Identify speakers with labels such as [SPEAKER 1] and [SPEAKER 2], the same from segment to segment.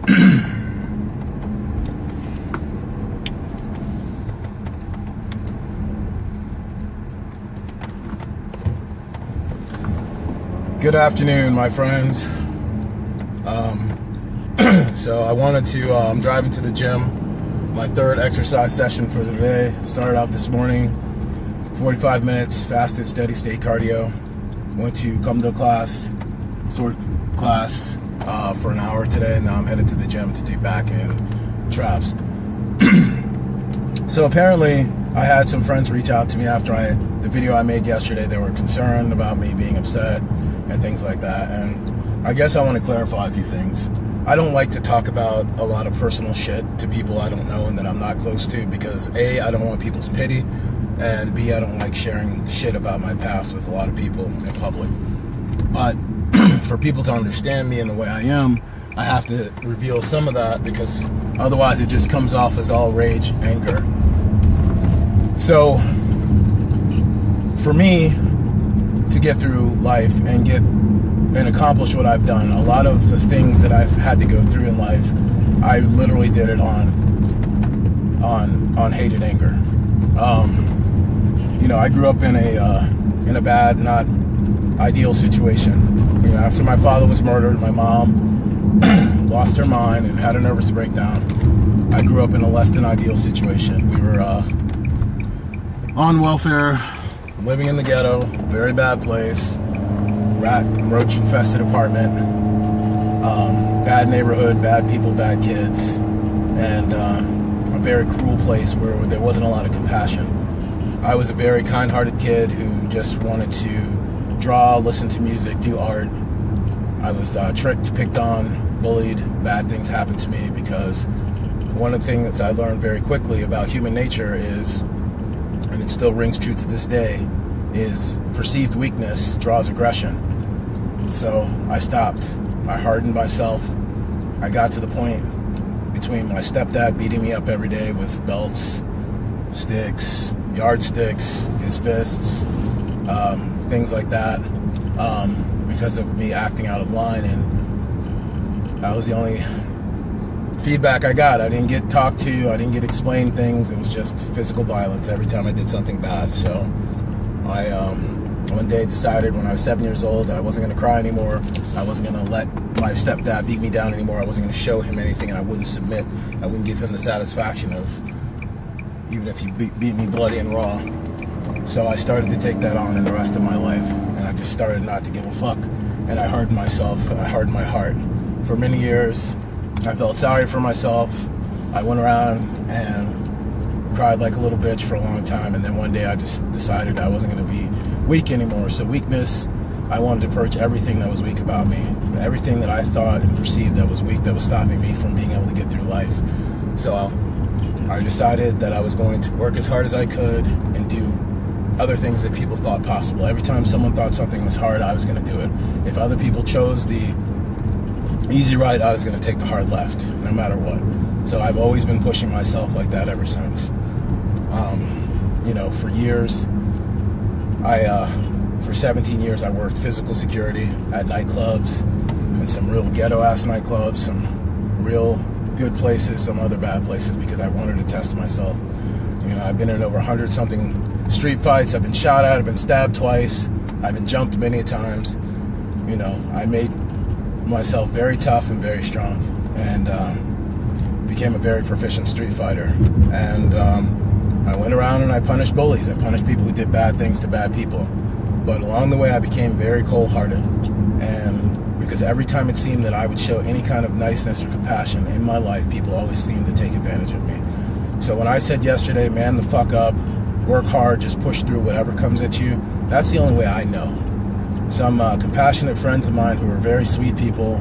[SPEAKER 1] Good afternoon, my friends. So I wanted to, I'm driving to the gym, my third exercise session for the day. Started out this morning, 45 minutes, fasted, steady state cardio. Went to Kumdo class, sword class for an hour today, and now I'm headed to the gym to do back and traps. So apparently I had some friends reach out to me after the video I made yesterday. They were concerned about me being upset and things like that, and I guess I want to clarify a few things. I don't like to talk about a lot of personal shit to people I don't know and that I'm not close to, because A, I don't want people's pity, and B, I don't like sharing shit about my past with a lot of people in public. But for people to understand me and the way I am, I have to reveal some of that, because otherwise it just comes off as all rage, anger. So for me to get through life and accomplish what I've done, a lot of the things that I've had to go through in life, I literally did it on hated anger. You know, I grew up in a bad, not ideal situation. You know, after my father was murdered, my mom lost her mind and had a nervous breakdown. I grew up in a less than ideal situation. We were on welfare, living in the ghetto, very bad place, rat and roach infested apartment, bad neighborhood, bad people, bad kids, and a very cruel place where there wasn't a lot of compassion. I was a very kind-hearted kid who just wanted to draw, listen to music, do art. I was tricked, picked on, bullied. Bad things happened to me, because one of the things that I learned very quickly about human nature is, and it still rings true to this day, is perceived weakness draws aggression. So I stopped. I hardened myself. I got to the point between my stepdad beating me up every day with belts, sticks, yardsticks, his fists, things like that, because of me acting out of line, and that was the only feedback I got. I didn't get talked to, I didn't get explained things. It was just physical violence every time I did something bad. So I one day decided when I was 7 years old that I wasn't going to cry anymore. I wasn't going to let my stepdad beat me down anymore. I wasn't going to show him anything, and I wouldn't submit. I wouldn't give him the satisfaction of, even if he beat me bloody and raw. So I started to take that on in the rest of my life, and I just started not to give a fuck, and I hardened myself, I hardened my heart. For many years, I felt sorry for myself. I went around and cried like a little bitch for a long time, and then one day I just decided I wasn't going to be weak anymore. So weakness, I wanted to purge everything that was weak about me, everything that I thought and perceived that was weak, that was stopping me from being able to get through life. So I decided that I was going to work as hard as I could and do other things that people thought possible. Every time someone thought something was hard, I was going to do it. If other people chose the easy right, I was going to take the hard left, no matter what. So I've always been pushing myself like that ever since. You know, for years, for 17 years, I worked physical security at nightclubs, and some real ghetto-ass nightclubs, some real good places, some other bad places, because I wanted to test myself. You know, I've been in over 100-something street fights. I've been shot at, I've been stabbed twice, I've been jumped many times. You know, I made myself very tough and very strong, and became a very proficient street fighter. And I went around and I punished bullies. I punished people who did bad things to bad people. But along the way, I became very cold-hearted, and because every time it seemed that I would show any kind of niceness or compassion in my life, people always seemed to take advantage of me. So when I said yesterday, man the fuck up, work hard, just push through whatever comes at you, that's the only way I know. Some compassionate friends of mine who are very sweet people,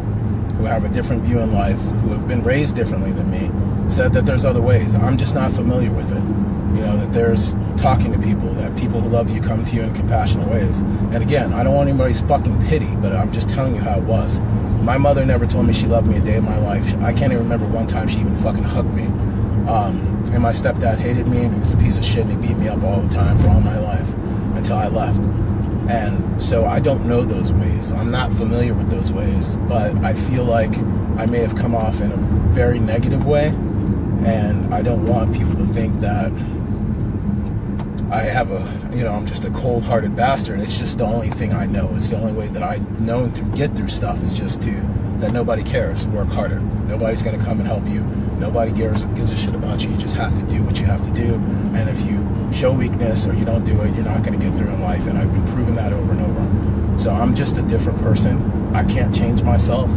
[SPEAKER 1] who have a different view in life, who have been raised differently than me, said that there's other ways. I'm just not familiar with it. You know, that there's talking to people, that people who love you come to you in compassionate ways. And again, I don't want anybody's fucking pity, but I'm just telling you how it was. My mother never told me she loved me a day in my life. I can't even remember one time she even fucking hugged me. And my stepdad hated me, and he was a piece of shit, and he beat me up all the time for all my life until I left. And so I don't know those ways. I'm not familiar with those ways, but I feel like I may have come off in a very negative way, and I don't want people to think that I have I'm just a cold-hearted bastard. It's just the only thing I know. It's the only way that I know to get through stuff is just that nobody cares. Work harder. Nobody's going to come and help you. Nobody gives a shit about you. You just have to do what you have to do. And if you show weakness or you don't do it, you're not going to get through in life. And I've been proving that over and over. So I'm just a different person. I can't change myself.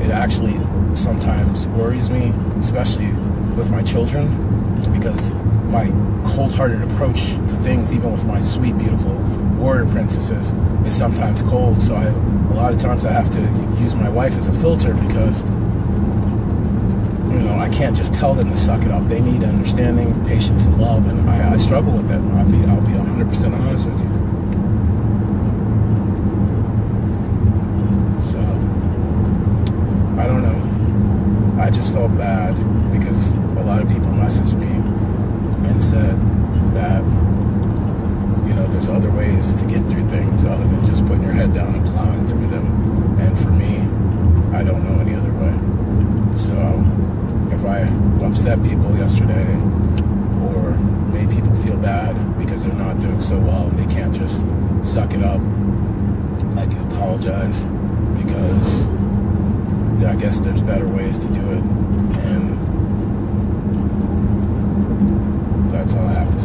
[SPEAKER 1] It actually sometimes worries me, especially with my children, because my cold-hearted approach to things, even with my sweet, beautiful warrior princesses, is sometimes cold. So a lot of times I have to use my wife as a filter, because I can't just tell them to suck it up. They need understanding, patience, and love, and I struggle with that. I'll be 100% honest with you. So I don't know. I just felt bad because a lot of people messaged me and said that there's other ways to get through things other than just putting your head down and plowing through them. And for me, I don't know any other way. So if I upset people yesterday or made people feel bad because they're not doing so well and they can't just suck it up, I do apologize, because I guess there's better ways to do it, and that's all I have to